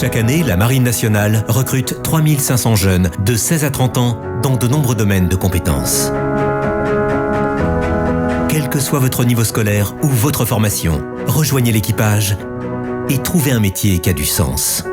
Chaque année, la Marine nationale recrute 3500 jeunes de 16 à 30 ans dans de nombreux domaines de compétences. Quel que soit votre niveau scolaire ou votre formation, rejoignez l'équipage et trouvez un métier qui a du sens.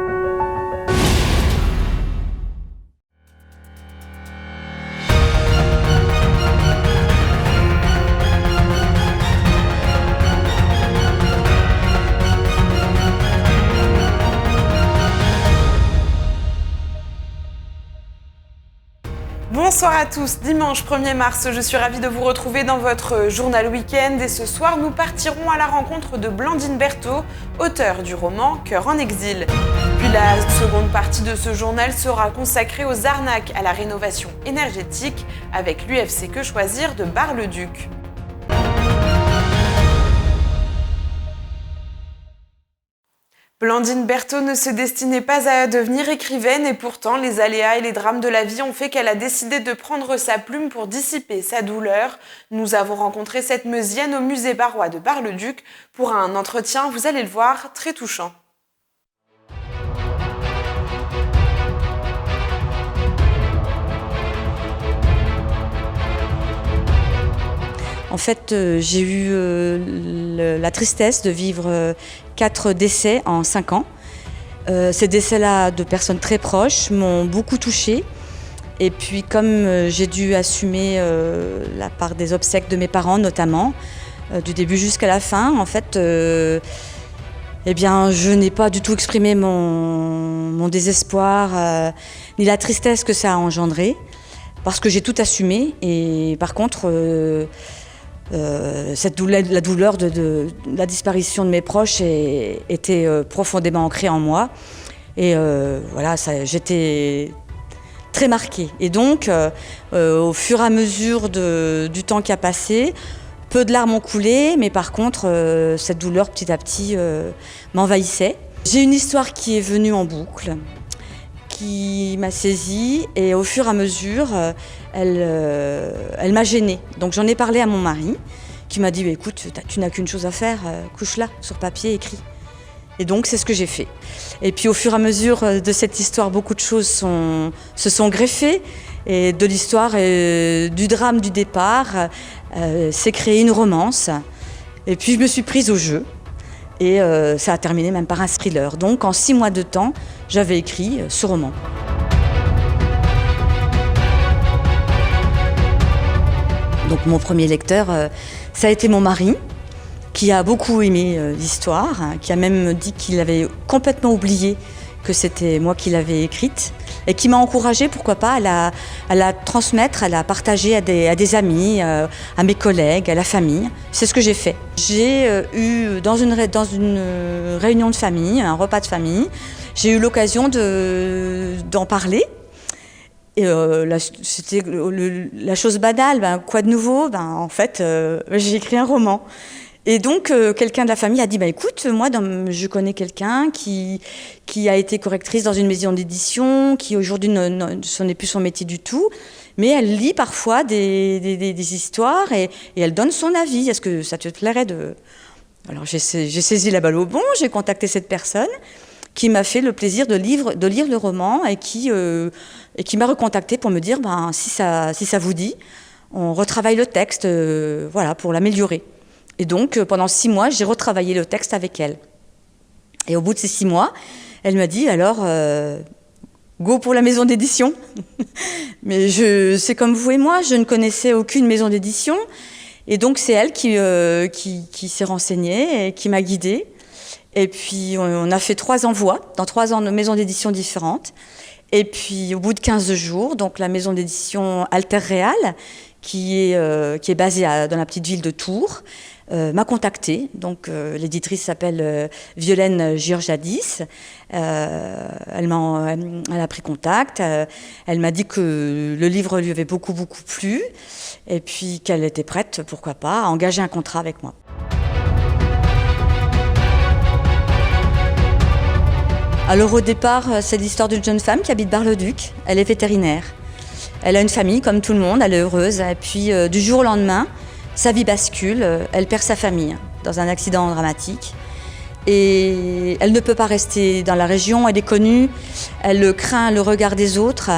Bonsoir à tous, dimanche 1er mars, je suis ravie de vous retrouver dans votre journal week-end et ce soir nous partirons à la rencontre de Blandine Berthaud, auteure du roman Cœur en exil. Puis la seconde partie de ce journal sera consacrée aux arnaques à la rénovation énergétique avec l'UFC Que Choisir de Bar-le-Duc. Blandine Berthaud ne se destinait pas à devenir écrivaine et pourtant les aléas et les drames de la vie ont fait qu'elle a décidé de prendre sa plume pour dissiper sa douleur. Nous avons rencontré cette Meusienne au musée barrois de Bar-le-Duc pour un entretien, vous allez le voir, très touchant. En fait, j'ai eu la tristesse de vivre 4 décès en 5 ans. Ces décès-là de personnes très proches m'ont beaucoup touchée. Et puis comme j'ai dû assumer la part des obsèques de mes parents notamment, du début jusqu'à la fin, en fait, eh bien, je n'ai pas du tout exprimé mon désespoir, ni la tristesse que ça a engendré, parce que j'ai tout assumé. Et par contre, la douleur de la disparition de mes proches était profondément ancrée en moi. Et voilà, j'étais très marquée. Et donc, au fur et à mesure du temps qui a passé, peu de larmes ont coulé, mais par contre, cette douleur petit à petit m'envahissait. J'ai une histoire qui est venue en boucle, qui m'a saisie et au fur et à mesure, elle m'a gênée. Donc j'en ai parlé à mon mari qui m'a dit bah, « écoute, tu n'as qu'une chose à faire, couche-la sur papier, écris ». Et donc c'est ce que j'ai fait. Et puis au fur et à mesure de cette histoire, beaucoup de choses se sont greffées. Et de l'histoire du drame du départ, s'est créée une romance. Et puis je me suis prise au jeu. Et ça a terminé même par un thriller. Donc en 6 mois de temps, j'avais écrit ce roman. Donc mon premier lecteur, ça a été mon mari, qui a beaucoup aimé l'histoire, qui a même dit qu'il avait complètement oublié que c'était moi qui l'avais écrite, et qui m'a encouragée, pourquoi pas, à la transmettre, à la partager à des amis, à mes collègues, à la famille. C'est ce que j'ai fait. J'ai eu, dans une réunion de famille, un repas de famille, j'ai eu l'occasion d'en parler. Et c'était la chose banale, quoi de nouveau, en fait, j'ai écrit un roman. Et donc, quelqu'un de la famille a dit, écoute, moi, je connais quelqu'un qui a été correctrice dans une maison d'édition, qui aujourd'hui ce n'est plus son métier du tout, mais elle lit parfois des histoires et elle donne son avis. Est-ce que ça te plairait de... Alors, j'ai saisi la balle au bond, j'ai contacté cette personne qui m'a fait le plaisir de lire le roman et qui m'a recontacté pour me dire, si ça vous dit, on retravaille le texte, voilà, pour l'améliorer. Et donc, pendant 6 mois, j'ai retravaillé le texte avec elle. Et au bout de ces 6 mois, elle m'a dit, alors, go pour la maison d'édition. Mais c'est comme vous et moi, je ne connaissais aucune maison d'édition. Et donc, c'est elle qui s'est renseignée et qui m'a guidée. Et puis, on a fait 3 envois dans 3 maisons d'édition différentes. Et puis, au bout de 15 jours, donc la maison d'édition Alter Real, qui est basée dans la petite ville de Tours, m'a contactée. Donc, l'éditrice s'appelle Violaine Georgiadis. Elle a pris contact. Elle m'a dit que le livre lui avait beaucoup, beaucoup plu. Et puis qu'elle était prête, pourquoi pas, à engager un contrat avec moi. Alors au départ, c'est l'histoire d'une jeune femme qui habite Bar-le-Duc. Elle est vétérinaire. Elle a une famille comme tout le monde, elle est heureuse. Et puis du jour au lendemain, sa vie bascule, elle perd sa famille dans un accident dramatique. Et elle ne peut pas rester dans la région, elle est connue, elle craint le regard des autres.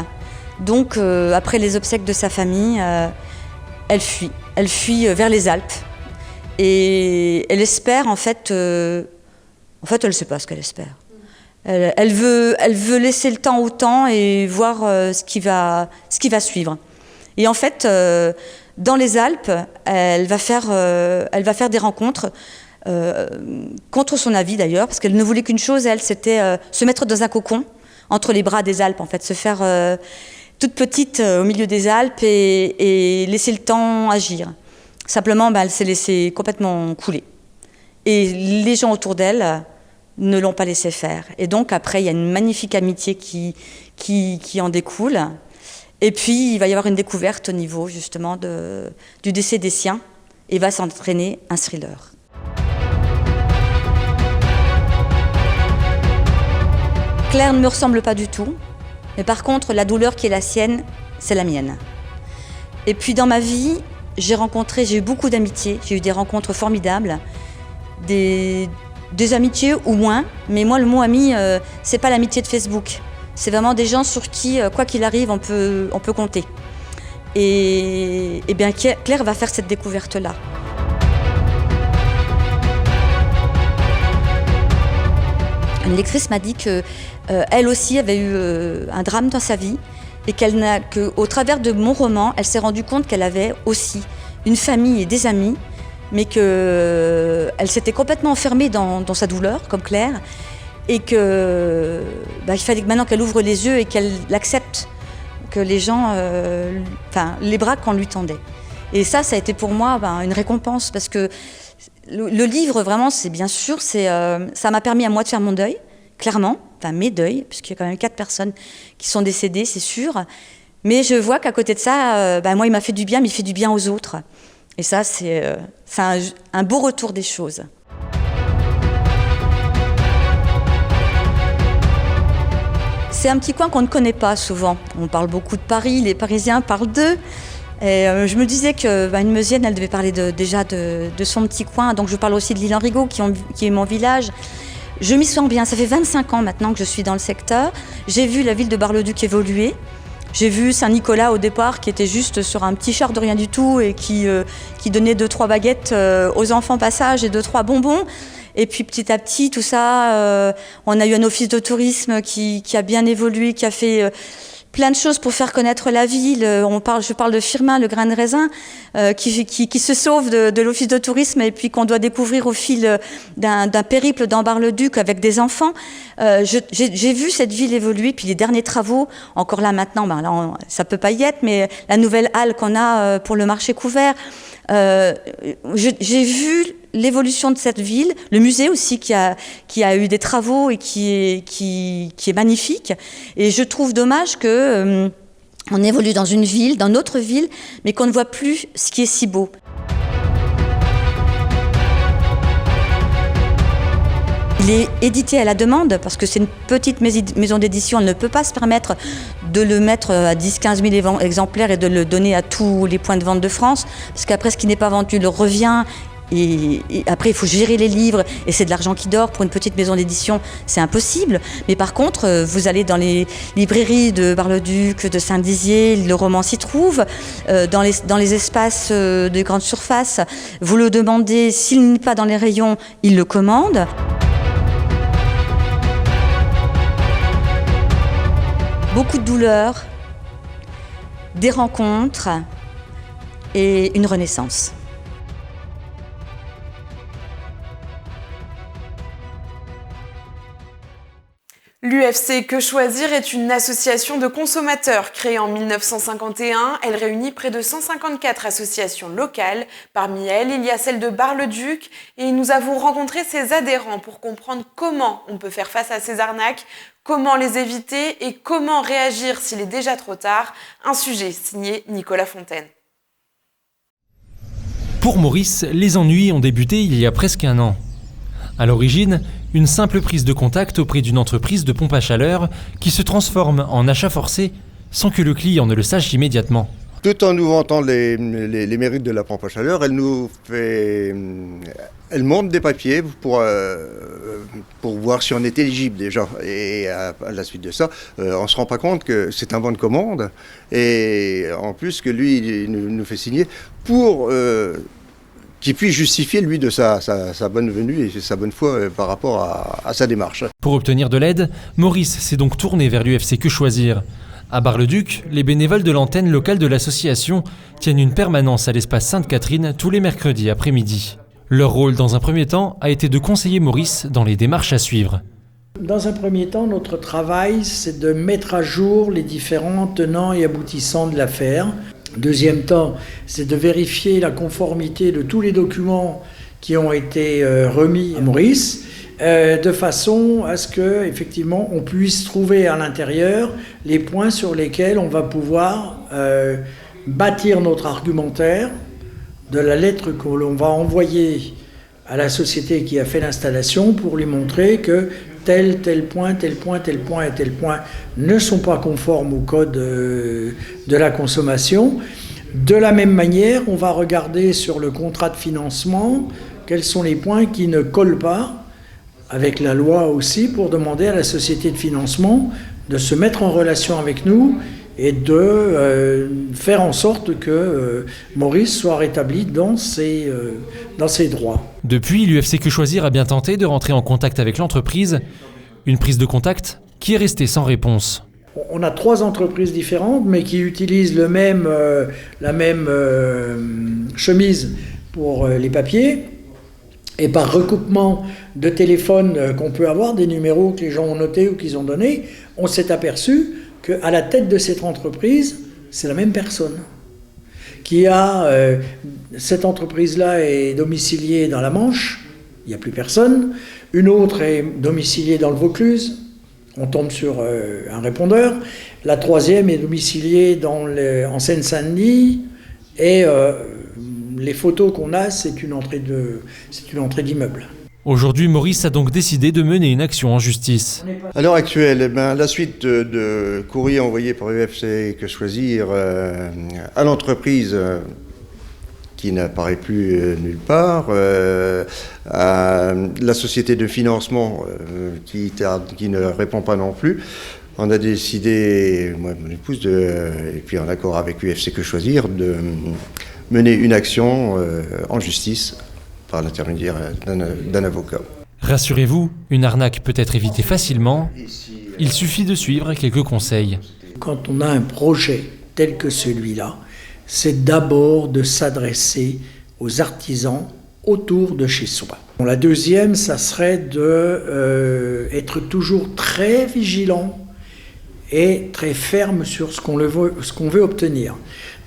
Donc, après les obsèques de sa famille, elle fuit. Elle fuit vers les Alpes. Et elle espère, en fait, elle ne sait pas ce qu'elle espère. Elle veut laisser le temps au temps et voir ce qui va suivre. Et en fait, dans les Alpes, elle va faire des rencontres, contre son avis d'ailleurs, parce qu'elle ne voulait qu'une chose, elle, c'était se mettre dans un cocon, entre les bras des Alpes, en fait, se faire toute petite au milieu des Alpes et laisser le temps agir. Simplement, elle s'est laissée complètement couler. Et les gens autour d'elle ne l'ont pas laissé faire. Et donc, après, il y a une magnifique amitié qui en découle. Et puis, il va y avoir une découverte au niveau, justement, du décès des siens. Et va s'entraîner un thriller. Claire ne me ressemble pas du tout, mais par contre, la douleur qui est la sienne, c'est la mienne. Et puis dans ma vie, j'ai eu beaucoup d'amitiés, j'ai eu des rencontres formidables, des amitiés ou moins, mais moi le mot ami, c'est pas l'amitié de Facebook, c'est vraiment des gens sur qui, quoi qu'il arrive, on peut compter. Et bien Claire va faire cette découverte-là. Une lectrice m'a dit qu'elle aussi avait eu un drame dans sa vie et qu'au travers de mon roman, elle s'est rendue compte qu'elle avait aussi une famille et des amis, mais qu'elle s'était complètement enfermée dans sa douleur, comme Claire, et qu'il fallait maintenant qu'elle ouvre les yeux et qu'elle accepte que les gens, les bras qu'on lui tendait. Et ça a été pour moi une récompense, parce que le livre, vraiment, c'est bien sûr, ça m'a permis à moi de faire mon deuil, clairement, mes deuils, puisqu'il y a quand même 4 personnes qui sont décédées, c'est sûr. Mais je vois qu'à côté de ça, moi, il m'a fait du bien, mais il fait du bien aux autres. Et ça, c'est un beau retour des choses. C'est un petit coin qu'on ne connaît pas souvent. On parle beaucoup de Paris, les Parisiens parlent d'eux. Et je me disais qu'une Meusienne, elle devait parler déjà de son petit coin. Donc je parle aussi de l'île Henrigot, qui est mon village. Je m'y sens bien. Ça fait 25 ans maintenant que je suis dans le secteur. J'ai vu la ville de Bar-le-Duc évoluer. J'ai vu Saint-Nicolas au départ, qui était juste sur un petit char de rien du tout et qui donnait 2-3 baguettes aux enfants passage et 2-3 bonbons. Et puis petit à petit, tout ça, on a eu un office de tourisme qui a bien évolué, qui a fait plein de choses pour faire connaître la ville. Je parle de Firmin, le grain de raisin, qui se sauve de l'office de tourisme et puis qu'on doit découvrir au fil d'un périple dans Bar-le-Duc avec des enfants. J'ai vu cette ville évoluer, puis les derniers travaux, encore là maintenant, là, ça peut pas y être, mais la nouvelle halle qu'on a pour le marché couvert, j'ai vu l'évolution de cette ville, le musée aussi qui a eu des travaux et qui est magnifique. Et je trouve dommage que on évolue dans notre ville, mais qu'on ne voit plus ce qui est si beau. Il est édité à la demande parce que c'est une petite maison d'édition, elle ne peut pas se permettre de le mettre à 10-15 000 exemplaires et de le donner à tous les points de vente de France, parce qu'après ce qui n'est pas vendu le revient. Et après, il faut gérer les livres et c'est de l'argent qui dort. Pour une petite maison d'édition, c'est impossible. Mais par contre, vous allez dans les librairies de Bar-le-Duc, de Saint-Dizier, le roman s'y trouve. Dans les espaces de grande surface, vous le demandez. S'il n'est pas dans les rayons, il le commande. Beaucoup de douleurs, des rencontres et une renaissance. L'UFC Que Choisir est une association de consommateurs créée en 1951. Elle réunit près de 154 associations locales. Parmi elles, il y a celle de Bar-le-Duc. Et nous avons rencontré ses adhérents pour comprendre comment on peut faire face à ces arnaques, comment les éviter et comment réagir s'il est déjà trop tard. Un sujet signé Nicolas Fontaine. Pour Maurice, les ennuis ont débuté il y a presque 1 an. À l'origine, une simple prise de contact auprès d'une entreprise de pompe à chaleur qui se transforme en achat forcé sans que le client ne le sache immédiatement. Tout en nous vantant les mérites de la pompe à chaleur, elle monte des papiers pour voir si on est éligible déjà. Et à la suite de ça, on ne se rend pas compte que c'est un bon de commande. Et en plus que lui, il nous fait signer pour qu'il puisse justifier, lui, de sa bonne venue et sa bonne foi par rapport à sa démarche. Pour obtenir de l'aide, Maurice s'est donc tourné vers l'UFC Que Choisir. À Bar-le-Duc, les bénévoles de l'antenne locale de l'association tiennent une permanence à l'espace Sainte-Catherine tous les mercredis après-midi. Leur rôle, dans un premier temps, a été de conseiller Maurice dans les démarches à suivre. Dans un premier temps, notre travail, c'est de mettre à jour les différents tenants et aboutissants de l'affaire. Deuxième temps, c'est de vérifier la conformité de tous les documents qui ont été remis à Maurice, de façon à ce que, effectivement, on puisse trouver à l'intérieur les points sur lesquels on va pouvoir bâtir notre argumentaire de la lettre que l'on va envoyer à la société qui a fait l'installation pour lui montrer que tel point et tel point ne sont pas conformes au code de la consommation. De la même manière, on va regarder sur le contrat de financement quels sont les points qui ne collent pas avec la loi aussi, pour demander à la société de financement de se mettre en relation avec nous et de faire en sorte que Maurice soit rétabli dans ses droits. Depuis, l'UFC Que Choisir a bien tenté de rentrer en contact avec l'entreprise. Une prise de contact qui est restée sans réponse. On a 3 entreprises différentes, mais qui utilisent la même chemise pour les papiers. Et par recoupement de téléphones qu'on peut avoir, des numéros que les gens ont notés ou qu'ils ont donnés, on s'est aperçu qu'à la tête de cette entreprise, c'est la même personne. Cette entreprise-là est domiciliée dans la Manche, il n'y a plus personne. Une autre est domiciliée dans le Vaucluse, on tombe sur un répondeur. La troisième est domiciliée en Seine-Saint-Denis et les photos qu'on a, c'est une entrée d'immeuble. Aujourd'hui, Maurice a donc décidé de mener une action en justice. À l'heure actuelle, la suite de courrier envoyé par l'UFC Que Choisir à l'entreprise qui n'apparaît plus nulle part, à la société de financement qui ne répond pas non plus, on a décidé, moi et mon épouse, et puis en accord avec l'UFC Que Choisir, de mener une action en justice par l'intermédiaire d'un avocat. Rassurez-vous, une arnaque peut être évitée facilement. Il suffit de suivre quelques conseils. Quand on a un projet tel que celui-là, c'est d'abord de s'adresser aux artisans autour de chez soi. La deuxième, ça serait d'être toujours très vigilant et très ferme sur ce qu'on veut obtenir.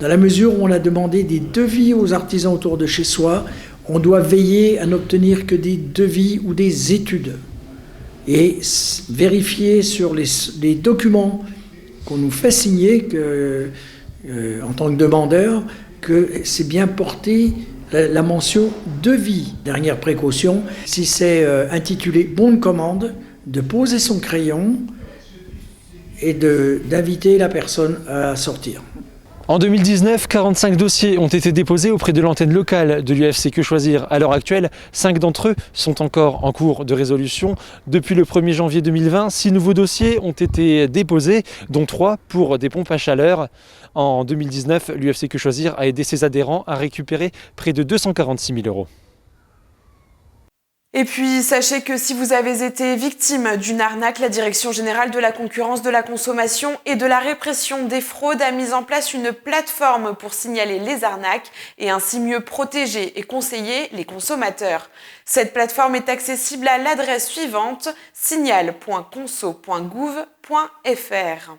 Dans la mesure où on a demandé des devis aux artisans autour de chez soi, on doit veiller à n'obtenir que des devis ou des études et vérifier sur les documents qu'on nous fait signer en tant que demandeur que c'est bien porté la mention devis. Dernière précaution, si c'est intitulé bon de commande, de poser son crayon et d'inviter la personne à sortir. En 2019, 45 dossiers ont été déposés auprès de l'antenne locale de l'UFC Que Choisir. À l'heure actuelle, 5 d'entre eux sont encore en cours de résolution. Depuis le 1er janvier 2020, 6 nouveaux dossiers ont été déposés, dont 3 pour des pompes à chaleur. En 2019, l'UFC Que Choisir a aidé ses adhérents à récupérer près de 246 000 €. Et puis, sachez que si vous avez été victime d'une arnaque, la Direction générale de la concurrence, de la consommation et de la répression des fraudes a mis en place une plateforme pour signaler les arnaques et ainsi mieux protéger et conseiller les consommateurs. Cette plateforme est accessible à l'adresse suivante, signal.conso.gouv.fr.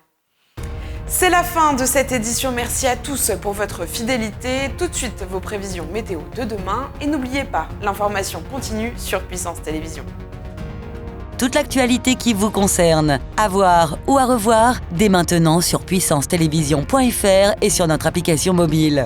C'est la fin de cette édition, merci à tous pour votre fidélité. Tout de suite, vos prévisions météo de demain et n'oubliez pas, l'information continue sur Puissance Télévisions. Toute l'actualité qui vous concerne, à voir ou à revoir dès maintenant sur puissancetélévision.fr et sur notre application mobile.